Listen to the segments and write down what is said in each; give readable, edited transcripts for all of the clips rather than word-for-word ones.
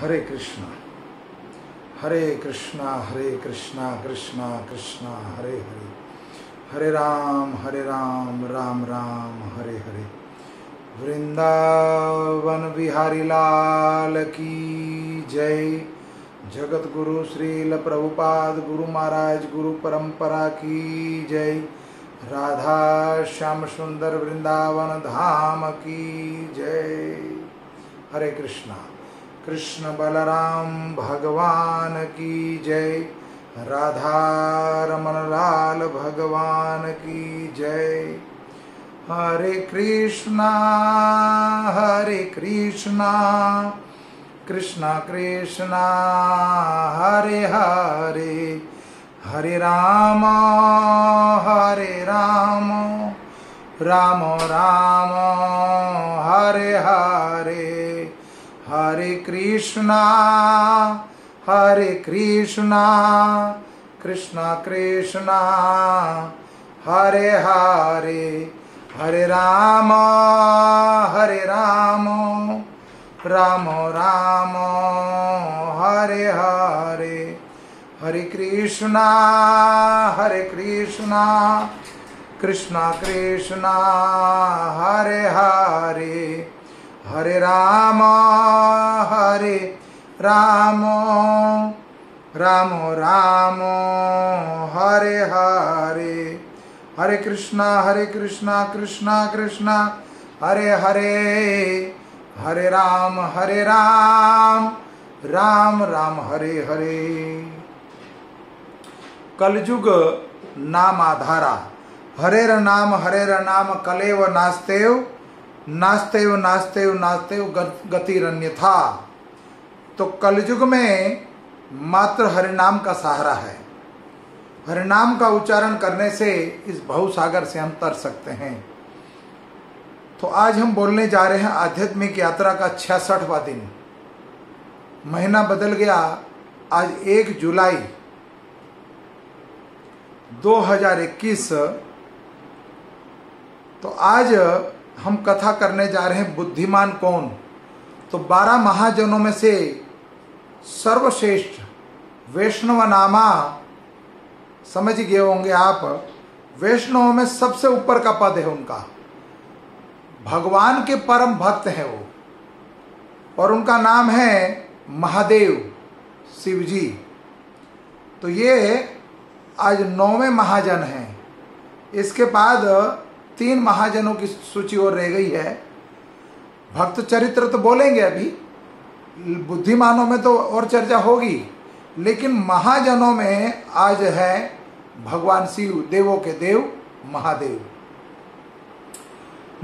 हरे कृष्णा कृष्णा कृष्णा कृष्णा हरे हरे, हरे राम राम राम हरे हरे। वृंदावन बिहारी लाल की जय। जगत गुरु श्रील प्रभुपाद गुरु महाराज गुरु परंपरा की जय। राधा श्याम सुंदर वृंदावन धाम की जय। हरे कृष्णा। कृष्ण बलराम भगवान की जय। राधा रमन लाल भगवान की जय। हरे कृष्णा कृष्णा कृष्णा हरे हरे, हरे राम राम राम हरे हरे। हरे कृष्णा कृष्णा कृष्णा हरे हरे, हरे राम राम राम हरे हरे। हरे कृष्णा कृष्णा कृष्णा हरे हरे, हरे राम राम राम हरे हरे। हरे कृष्णा कृष्णा कृष्णा हरे हरे, हरे राम राम हरे हरे। कलयुग नाम आधारा, हरेर नाम कलेव नास्तेव गतिरन्यथा। तो कलयुग में मात्र हरिनाम का सहारा है। हरिनाम का उच्चारण करने से इस भवसागर से हम तर सकते हैं। तो आज हम बोलने जा रहे हैं आध्यात्मिक यात्रा का 66वां दिन। महीना बदल गया, आज 1 जुलाई 2021। तो आज हम कथा करने जा रहे हैं बुद्धिमान कौन। तो 12 महाजनों में से सर्वश्रेष्ठ वैष्णव नामा, समझ गए होंगे आप, वैष्णव में सबसे ऊपर का पद है उनका। भगवान के परम भक्त हैं वो, और उनका नाम है महादेव शिव जी। तो ये आज 9वें महाजन हैं। इसके बाद 3 महाजनों की सूची और रह गई है। भक्त चरित्र तो बोलेंगे अभी, बुद्धिमानों में तो और चर्चा होगी, लेकिन महाजनों में आज है भगवान शिव, देवों के देव महादेव।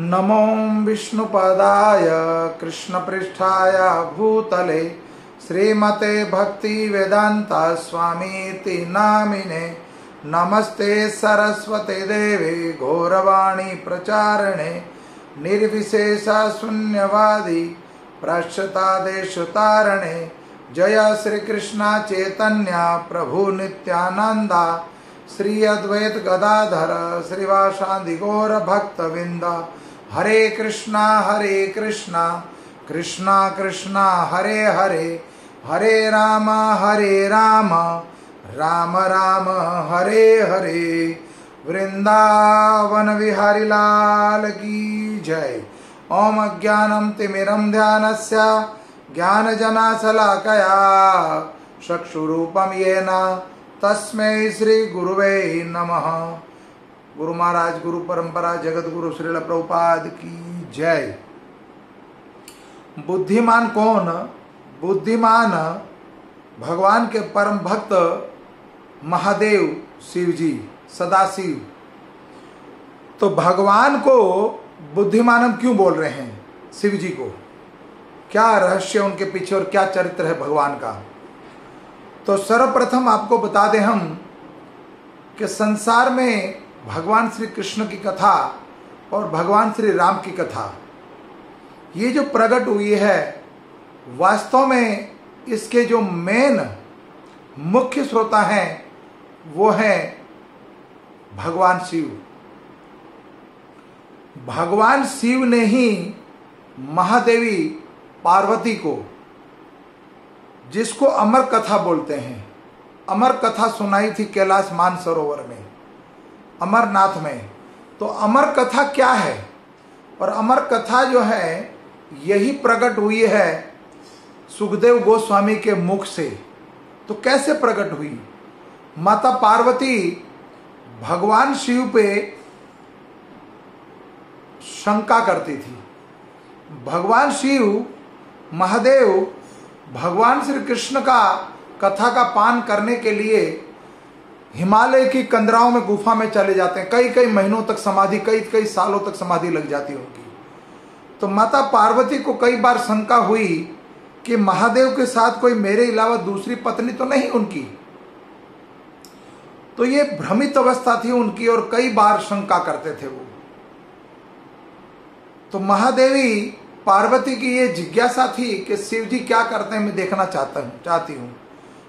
नमो विष्णुपदाय कृष्ण पृष्ठाय भूतले श्रीमते भक्ति वेदांता स्वामीति नामिने। नमस्ते सरस्वते देवे गौरवाणी प्रचारणे निर्विशेष शून्यवादी प्रश्यतादेश तारणे। जय श्री कृष्ण चैतन्य प्रभु नित्यानंदा श्री अद्वैत गदाधर श्रीवासादि गौर भक्तविंद। हरे कृष्णा कृष्णा कृष्णा हरे हरे, हरे राम राम राम हरे हरे। वृंदावन बिहारी लाल की जय। ओम अज्ञानम तिमिरम ध्यानस्य ज्ञानजनाशलाकया चक्षुरूपम येन तस्मै श्री गुरुवे नमः। गुरु महाराज गुरु परंपरा जगत गुरु श्रील प्रभुपाद की जय। बुद्धिमान कौन? बुद्धिमान भगवान के परम भक्त महादेव शिव जी, सदाशिव। तो भगवान को बुद्धिमान हम क्यों बोल रहे हैं? शिव जी को क्या रहस्य उनके पीछे और क्या चरित्र है भगवान का? तो सर्वप्रथम आपको बता दें हम कि संसार में भगवान श्री कृष्ण की कथा और भगवान श्री राम की कथा, ये जो प्रकट हुई है, वास्तव में इसके जो मेन मुख्य श्रोता हैं वो है भगवान शिव। भगवान शिव ने ही महादेवी पार्वती को जिसको अमर कथा बोलते हैं। अमर कथा सुनाई थी कैलाश मानसरोवर में, अमरनाथ में। तो अमर कथा क्या है? और अमर कथा जो है यही प्रकट हुई है सुखदेव गोस्वामी के मुख से। तो कैसे प्रकट हुई? माता पार्वती भगवान शिव पे शंका करती थी। भगवान शिव महादेव भगवान श्री कृष्ण का कथा का पान करने के लिए हिमालय की कंदराओं में गुफा में चले जाते हैं। कई कई महीनों तक समाधि, कई कई सालों तक समाधि लग जाती है उनकी। तो माता पार्वती को कई बार शंका हुई कि महादेव के साथ कोई मेरे अलावा दूसरी पत्नी तो नहीं उनकी। तो ये भ्रमित अवस्था थी उनकी और कई बार शंका करते थे वो। तो महादेवी पार्वती की ये जिज्ञासा थी कि शिव जी क्या करते हैं, मैं देखना चाहती हूँ।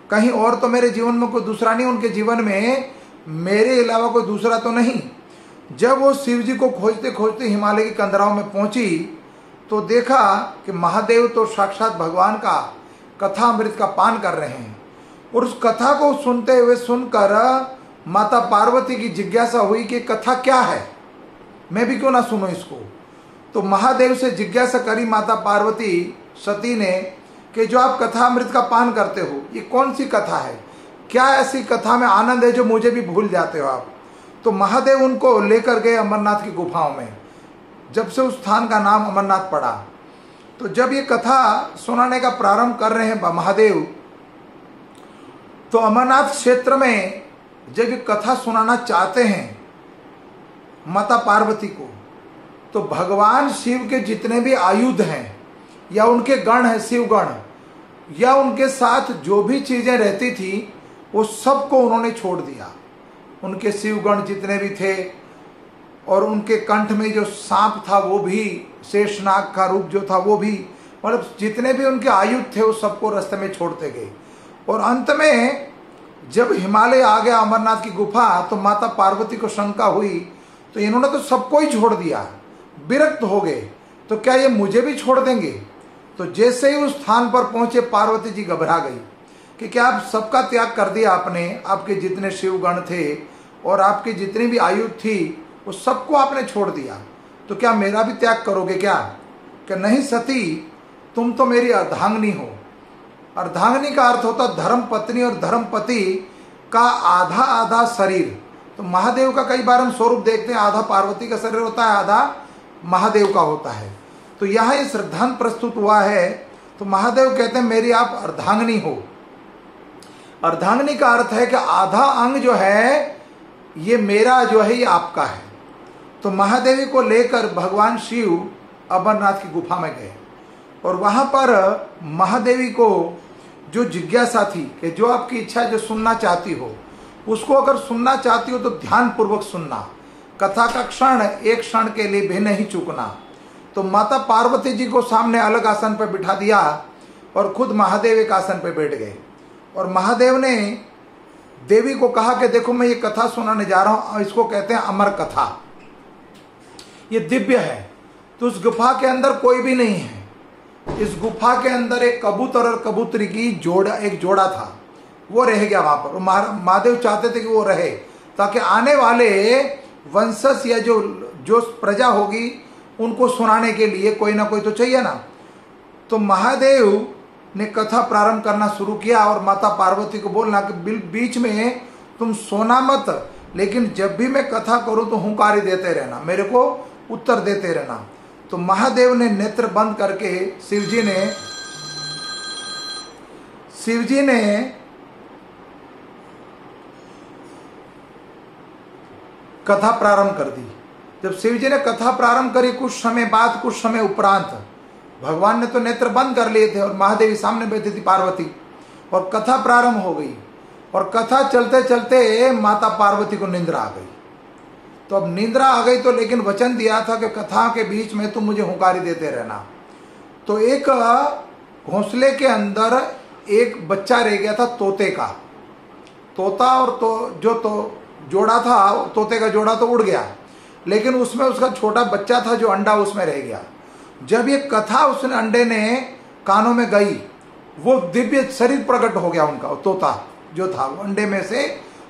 कहीं और तो मेरे जीवन में कोई दूसरा नहीं, उनके जीवन में मेरे अलावा कोई दूसरा तो नहीं। जब वो शिव जी को खोजते खोजते हिमालय की कंदराओं में पहुंची तो देखा कि महादेव तो साक्षात भगवान का कथा अमृत का पान कर रहे हैं। और उस कथा को सुनते हुए सुनकर माता पार्वती की जिज्ञासा हुई कि कथा क्या है, मैं भी क्यों ना सुनूं इसको। तो महादेव से जिज्ञासा करी माता पार्वती सती ने कि जो आप कथा अमृत का पान करते हो ये कौन सी कथा है, क्या ऐसी कथा में आनंद है जो मुझे भी भूल जाते हो आप। तो महादेव उनको लेकर गए अमरनाथ की गुफाओं में। जब से उस स्थान का नाम अमरनाथ पड़ा, तो जब ये कथा सुनाने का प्रारंभ कर रहे हैं महादेव, तो अमरनाथ क्षेत्र में जब ये कथा सुनाना चाहते हैं माता पार्वती को, तो भगवान शिव के जितने भी आयुध हैं या उनके गण हैं, शिव गण, या उनके साथ जो भी चीजें रहती थी वो सबको उन्होंने छोड़ दिया। उनके शिव गण जितने भी थे और उनके कंठ में जो सांप था वो भी, शेषनाग का रूप जो था वो भी, मतलब जितने भी उनके आयुध थे वो सबको रास्ते में छोड़ते गए। और अंत में जब हिमालय आ गया अमरनाथ की गुफा, तो माता पार्वती को शंका हुई, तो इन्होंने तो सबको ही छोड़ दिया, विरक्त हो गए, तो क्या ये मुझे भी छोड़ देंगे। तो जैसे ही उस स्थान पर पहुंचे पार्वती जी घबरा गई कि क्या आप सबका त्याग कर दिया आपने, आपके जितने शिव गण थे और आपकी जितनी भी आयु थी वो सबको आपने छोड़ दिया, तो क्या मेरा भी त्याग करोगे क्या? कि नहीं सती, तुम तो मेरी अर्धांगिनी हो। अर्धांगिनी का अर्थ होता धर्म पत्नी और धर्म पति का आधा आधा शरीर। तो महादेव का कई बार हम स्वरूप देखते हैं, आधा पार्वती का शरीर होता है, आधा महादेव का होता है। तो यहाँ ये सिद्धांत प्रस्तुत हुआ है। तो महादेव कहते हैं मेरी आप अर्धांगिनी हो। अर्धांगिनी का अर्थ है कि आधा अंग जो है ये मेरा जो है ये आपका है। तो महादेवी को लेकर भगवान शिव अमरनाथ की गुफा में गए और वहां पर महादेवी को जो जिज्ञासा थी कि जो आपकी इच्छा जो सुनना चाहती हो उसको अगर सुनना चाहती हो तो ध्यान पूर्वक सुनना, कथा का क्षण एक क्षण के लिए भी नहीं चूकना। तो माता पार्वती जी को सामने अलग आसन पर बिठा दिया और खुद महादेव एक आसन पर बैठ गए। और महादेव ने देवी को कहा कि देखो मैं ये कथा सुनाने जा रहा हूं, इसको कहते हैं अमर कथा, ये दिव्य है। तो उस गुफा के अंदर कोई भी नहीं है। इस गुफा के अंदर एक कबूतर और कबूतरी की एक जोड़ा था, वो रह गया वहां पर। महादेव चाहते थे कि वो रहे ताकि आने वाले वंशज या जो प्रजा होगी उनको सुनाने के लिए कोई ना कोई तो चाहिए ना। तो महादेव ने कथा प्रारंभ करना शुरू किया और माता पार्वती को बोलना कि बीच में तुम सोना मत, लेकिन जब भी मैं कथा करूं तो हुंकारी देते रहना, मेरे को उत्तर देते रहना। तो महादेव ने नेत्र बंद करके शिवजी ने कथा प्रारंभ कर दी। जब शिवजी ने कथा प्रारंभ करी, कुछ समय बाद, कुछ समय उपरांत भगवान ने तो नेत्र बंद कर लिए थे और महादेवी सामने बैठी थी पार्वती, और कथा प्रारंभ हो गई। और कथा चलते चलते माता पार्वती को निंद्रा आ गई। तो अब निंद्रा आ गई तो लेकिन वचन दिया था कि कथा के बीच में तुम मुझे हुंकारी देते रहना। तो एक घोंसले के अंदर एक बच्चा रह गया था तोते का। तोता और जो जोड़ा था, तोते का जोड़ा तो उड़ गया, लेकिन उसमें उसका छोटा बच्चा था जो अंडा उसमें रह गया। जब ये कथा उसने अंडे ने कानों में गई वो दिव्य शरीर प्रकट हो गया उनका, तोता जो था वो अंडे में से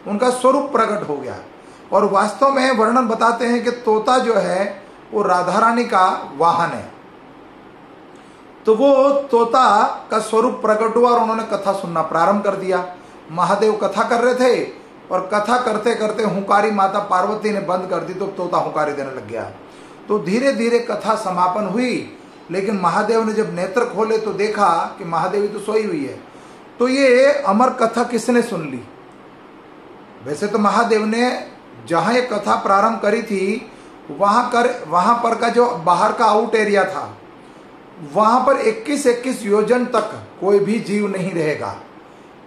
उनका स्वरूप प्रकट हो गया। और वास्तव में वर्णन बताते हैं कि तोता जो है वो राधा रानी का वाहन है। तो वो तोता का स्वरूप प्रकट हुआ और उन्होंने कथा सुनना प्रारंभ कर दिया। महादेव कथा कर रहे थे और कथा करते करते हुंकारी माता पार्वती ने बंद कर दी, तो तोता हुंकारी देने लग गया। तो धीरे धीरे कथा समापन हुई, लेकिन महादेव ने जब नेत्र खोले तो देखा कि महादेवी तो सोई हुई है। तो ये अमर कथा किसने सुन ली? वैसे तो महादेव ने जहां ये कथा प्रारंभ करी थी वहां पर का जो बाहर का आउट एरिया था, वहां पर 21 योजन तक कोई भी जीव नहीं रहेगा।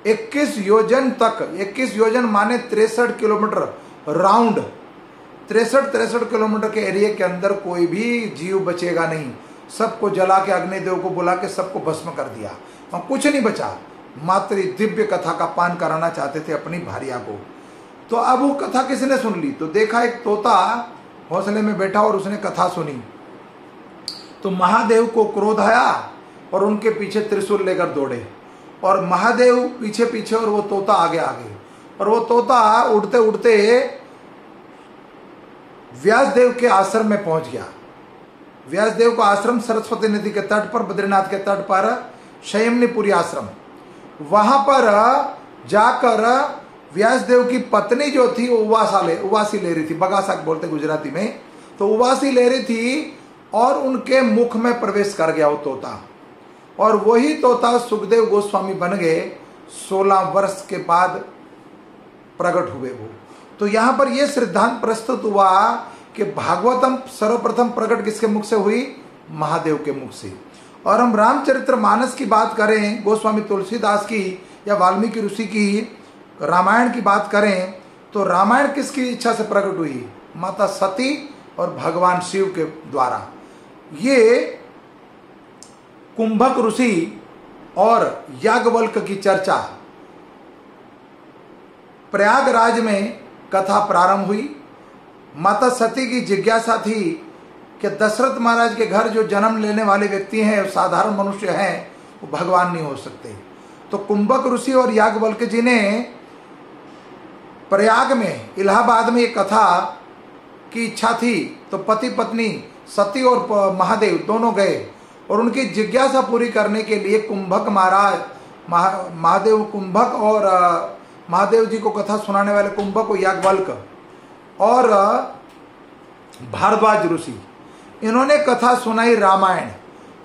21 योजन तक, 21 योजन माने 63 किलोमीटर राउंड, 63 किलोमीटर के एरिया के अंदर कोई भी जीव बचेगा नहीं। सबको जला के अग्निदेव को बुला के सबको भस्म कर दिया, वहां कुछ नहीं बचा। मात्र दिव्य कथा का पान कराना चाहते थे अपनी भार्या को। तो अब वो कथा किसने सुन ली? तो देखा एक तोता घोंसले में बैठा और उसने कथा सुनी। तो महादेव को क्रोध आया और उनके पीछे त्रिशूल लेकर दौड़े, और महादेव पीछे पीछे और वो तोता आगे आगे। और वो तोता उड़ते उड़ते व्यासदेव के आश्रम में पहुंच गया। व्यासदेव का आश्रम सरस्वती नदी के तट पर, बद्रीनाथ के तट पर शयमनीपुरी आश्रम, वहां पर जाकर व्यासदेव की पत्नी जो थी वो उवासी ले रही थी, बगासा बोलते गुजराती में। तो उवासी ले रही थी और उनके मुख में प्रवेश कर गया वो तोता, और वही तोता सुखदेव गोस्वामी बन गए। 16 वर्ष के बाद प्रकट हुए वो। तो यहां पर यह सिद्धांत प्रस्तुत हुआ कि भागवतम सर्वप्रथम प्रकट किसके मुख से हुई? महादेव के मुख से। और हम रामचरितमानस की बात करें, गोस्वामी तुलसीदास की या वाल्मीकि ऋषि की रामायण की बात करें, तो रामायण किसकी इच्छा से प्रकट हुई? माता सती और भगवान शिव के द्वारा। ये कुंभक ऋषि और याज्ञवल्क्य की चर्चा प्रयागराज में कथा प्रारंभ हुई। माता सती की जिज्ञासा थी कि दशरथ महाराज के घर जो जन्म लेने वाले व्यक्ति हैं, साधारण मनुष्य हैं, वो भगवान नहीं हो सकते। तो कुंभक ऋषि और याज्ञवल्क्य जी ने प्रयाग में, इलाहाबाद में एक कथा की इच्छा थी। तो पति पत्नी सती और महादेव दोनों गए और उनकी जिज्ञासा पूरी करने के लिए कुंभक महाराज, महादेव कुंभक और महादेव जी को कथा सुनाने वाले कुंभक और याज्ञवल्क्य और भारद्वाज ऋषि, इन्होंने कथा सुनाई रामायण।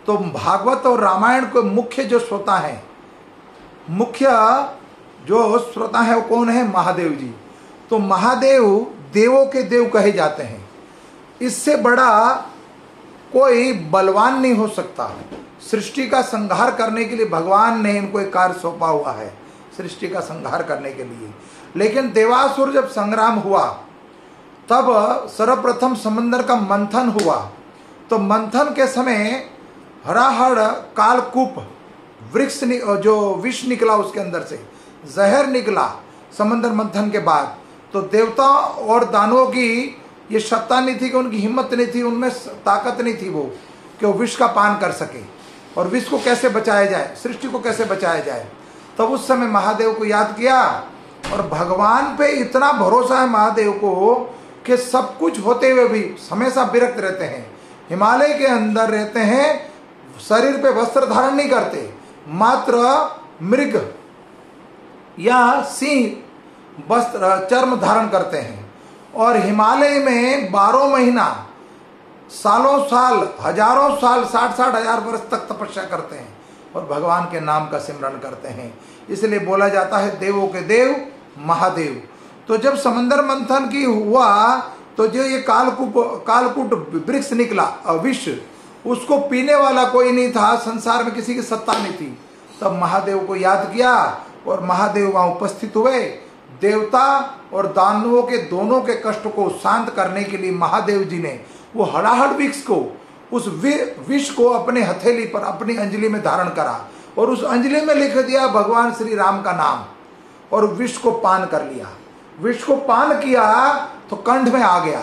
तो भागवत और रामायण को मुख्य जो श्रोता हैं, मुख्य जो श्रोता है वो कौन है? महादेव जी। तो महादेव देवों के देव कहे जाते हैं। इससे बड़ा कोई बलवान नहीं हो सकता। सृष्टि का संहार करने के लिए भगवान ने इनको एक कार्य सौंपा हुआ है, सृष्टि का संहार करने के लिए। लेकिन देवासुर जब संग्राम हुआ तब सर्वप्रथम समंदर का मंथन हुआ। तो मंथन के समय हराहड़ कालकूप वृक्ष जो विष निकला, उसके अंदर से जहर निकला समंदर मंथन के बाद। तो देवता और दानवों की ये सत्ता नहीं थी कि उनकी हिम्मत नहीं थी, उनमें ताकत नहीं थी वो कि वो विष का पान कर सके। और विष को कैसे बचाया जाए, सृष्टि को कैसे बचाया जाए। तब उस समय महादेव को याद किया, और भगवान पे इतना भरोसा है महादेव को कि सब कुछ होते हुए भी हमेशा विरक्त रहते हैं, हिमालय के अंदर रहते हैं, शरीर पे वस्त्र धारण नहीं करते, मात्र मृग या सिंह वस्त्र चर्म धारण करते हैं। और हिमालय में 12 महीना, सालों साल, हजारों साल, 60-60 हजार वर्ष तक तपस्या करते हैं और भगवान के नाम का सिमरन करते हैं। इसलिए बोला जाता है देवों के देव महादेव। तो जब समंदर मंथन की हुआ तो जो ये कालकूट वृक्ष निकला विष, उसको पीने वाला कोई नहीं था, संसार में किसी की सत्ता नहीं थी। तब महादेव को याद किया और महादेव वहां उपस्थित हुए। देवता और दानवों के दोनों के कष्ट को शांत करने के लिए महादेव जी ने वो हड़ाहड़ वृक्ष को, उस विष को अपने हथेली पर, अपनी अंजलि में धारण करा और उस अंजलि में लिख दिया भगवान श्री राम का नाम, और विष को पान कर लिया। विष को पान किया तो कंठ में आ गया।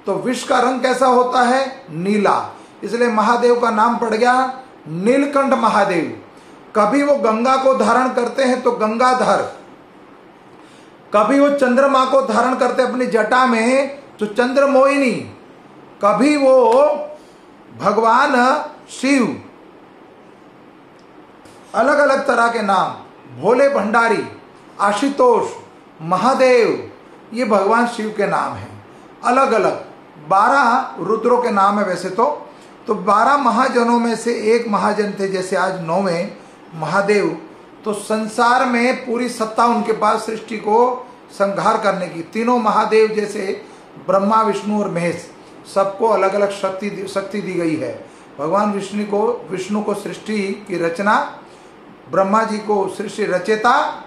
तो विष का रंग कैसा होता है? नीला। इसलिए महादेव का नाम पड़ गया नीलकंठ महादेव। कभी वो गंगा को धारण करते हैं तो गंगाधर, कभी वो चंद्रमा को धारण करते अपनी जटा में तो चंद्रमोहिनी, कभी वो भगवान शिव, अलग अलग तरह के नाम, भोले भंडारी, आशुतोष, महादेव, ये भगवान शिव के नाम हैं। अलग अलग 12 रुद्रों के नाम है वैसे तो 12 महाजनों में से एक महाजन थे, जैसे आज 9वें महादेव। तो संसार में पूरी सत्ता उनके पास सृष्टि को संहार करने की। तीनों महादेव जैसे ब्रह्मा, विष्णु और महेश, सबको अलग अलग शक्ति दी गई है। भगवान विष्णु को सृष्टि की रचना, ब्रह्मा जी को सृष्टि रचेता,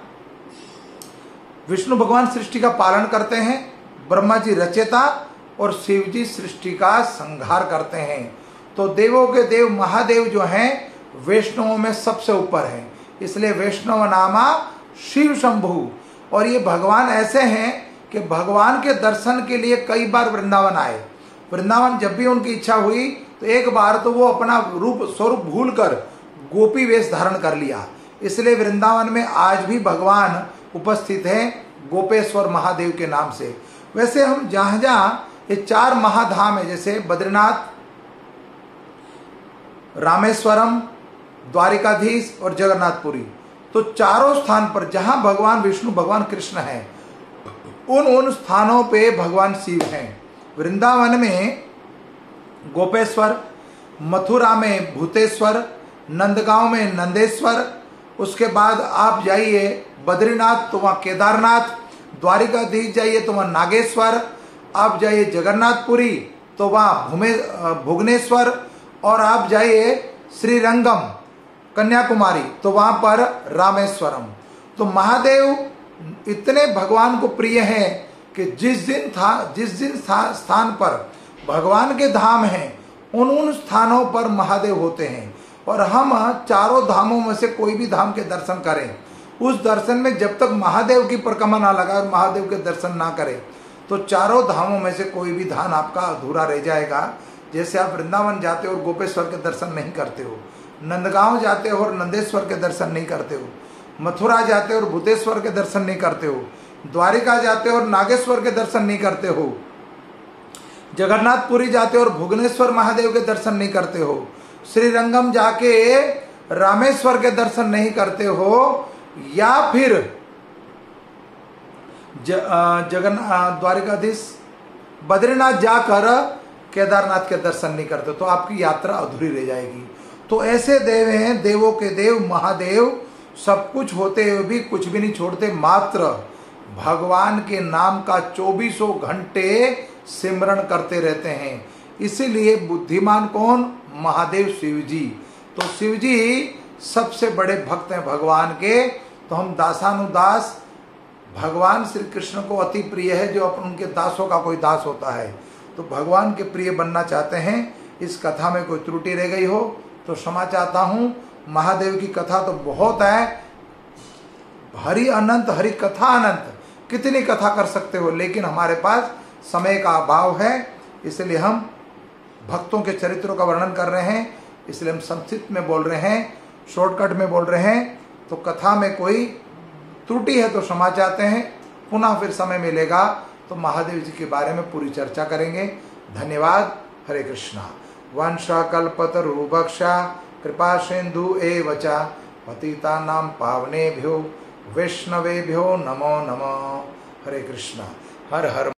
विष्णु भगवान सृष्टि का पालन करते हैं, ब्रह्मा जी रचेता और शिव जी सृष्टि का संहार करते हैं। तो देवों के देव महादेव जो हैं वैष्णवों में सबसे ऊपर हैं, इसलिए वैष्णव नामा शिव शंभु। और ये भगवान ऐसे हैं कि भगवान के दर्शन के लिए कई बार वृंदावन आए। वृंदावन जब भी उनकी इच्छा हुई तो एक बार तो वो अपना स्वरूप भूलकर गोपी वेश धारण कर लिया। इसलिए वृंदावन में आज भी भगवान उपस्थित हैं गोपेश्वर महादेव के नाम से। वैसे हम जहां जहां ये 4 महाधाम है, जैसे बद्रीनाथ, रामेश्वरम, द्वारिकाधीश और जगन्नाथपुरी, तो चारों स्थान पर जहां भगवान विष्णु भगवान कृष्ण हैं उन स्थानों पे भगवान शिव हैं। वृंदावन में गोपेश्वर, मथुरा में भूतेश्वर, नंदगांव में नंदेश्वर, उसके बाद आप जाइए बद्रीनाथ तो वहाँ केदारनाथ, द्वारिकाधीश जाइए तो वहाँ नागेश्वर, आप जाइए जगन्नाथपुरी तो वहाँ भुवनेश्वर, और आप जाइए श्रीरंगम कन्याकुमारी तो वहाँ पर रामेश्वरम। तो महादेव इतने भगवान को प्रिय हैं कि जिस दिन स्थान पर भगवान के धाम हैं उन स्थानों पर महादेव होते हैं। और हम चारों धामों में से कोई भी धाम के दर्शन करें, उस दर्शन में जब तक महादेव की परिक्रमा ना लगाए और महादेव के दर्शन ना करें तो चारों धामों में से कोई भी धाम आपका अधूरा रह जाएगा। जैसे आप वृंदावन जाते हो और गोपेश्वर के दर्शन नहीं करते हो, नंदगांव जाते हो और नंदेश्वर के दर्शन नहीं करते हो, मथुरा जाते हो और भूतेश्वर के दर्शन नहीं करते हो, द्वारिका जाते हो और नागेश्वर के दर्शन नहीं करते हो, जगन्नाथपुरी जाते हो और भुवनेश्वर महादेव के दर्शन नहीं करते हो, श्रीरंगम जाके रामेश्वर के दर्शन नहीं करते हो, या फिर द्वारिकाधीश बद्रीनाथ जाकर केदारनाथ के दर्शन नहीं करते, तो आपकी यात्रा अधूरी रह जाएगी। तो ऐसे देव हैं, देवों के देव महादेव, सब कुछ होते हुए भी कुछ भी नहीं छोड़ते, मात्र भगवान के नाम का 24 घंटे सिमरण करते रहते हैं। इसीलिए बुद्धिमान कौन? महादेव शिव जी। तो शिव जी सबसे बड़े भक्त हैं भगवान के। तो हम दासानुदास, भगवान श्री कृष्ण को अति प्रिय है, जो अपन उनके दासों का कोई दास होता है। तो भगवान के प्रिय बनना चाहते हैं। इस कथा में कोई त्रुटि रह गई हो तो क्षमा चाहता हूँ। महादेव की कथा तो बहुत है, हरि अनंत, हरि कथा अनंत, कितनी कथा कर सकते हो, लेकिन हमारे पास समय का अभाव है, इसलिए हम भक्तों के चरित्रों का वर्णन कर रहे हैं, इसलिए हम संक्षिप्त में बोल रहे हैं, शॉर्टकट में बोल रहे हैं। तो कथा में कोई त्रुटि है तो क्षमा चाहते हैं। पुनः फिर समय मिलेगा तो महादेव जी के बारे में पूरी चर्चा करेंगे। धन्यवाद। हरे कृष्णा। वंशाकल्पतरुभक्षा कृपा सिंधु एव च पतितानां पावनेभ्यो वैष्णवेभ्यो नमो नमः। हरे कृष्णा। हर हर